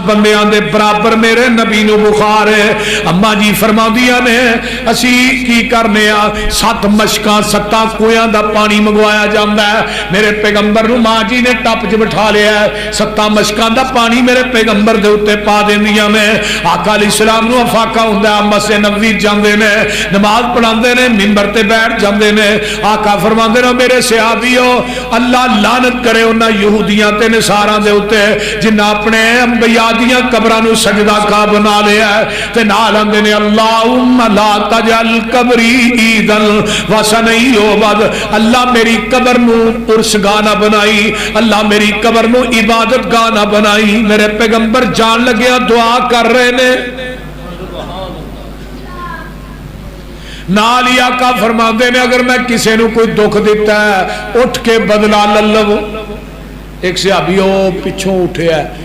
بندیاں دے برابر میرے نبی نو بخار ہے۔ اما جی فرماندیاں نے اسی کی کرنے آ 7 مشکاں 7 کویاں دا پانی منگوایا جاندا ہے، میرے پیغمبر نو ماں جی نے ٹپ چ بٹھا لیا ہے، 7 مشکاں دا پانی میرے پیغمبر دے اوتے پا دیندیاں نے۔ آقا علیہ السلام نو افاقہ ہوندا ہے، مسجد نبوی جاندے نے، نماز پڑھاندے نے، منبر تے بیٹھ جاندے نے۔ آقا فرماندے نے میرے صحابیو اللہ لعنت کرے انہاں یہودیاں تے نصاراں دے اوتے جنہاں اپنے انبیاء دیاں قبراں نو سجدہ کا بنا لیا ہے تے نال آندے نے اللہم لا تجعل قبری عیدن وثنی یعبد، اللہ میری قبر نو عرس گاہ نہ بنائی، اللہ میری قبر نو عبادت گاہ نہ بنائی۔ میرے پیغمبر جان لگیا دعا کر رہے نے، نال ہی آقا فرماندے نے اگر میں کسے نو کوئی دکھ دیتا ہے اٹھ کے بدلا لے لو۔ ایک صحابی او پچھوں اٹھیا ہے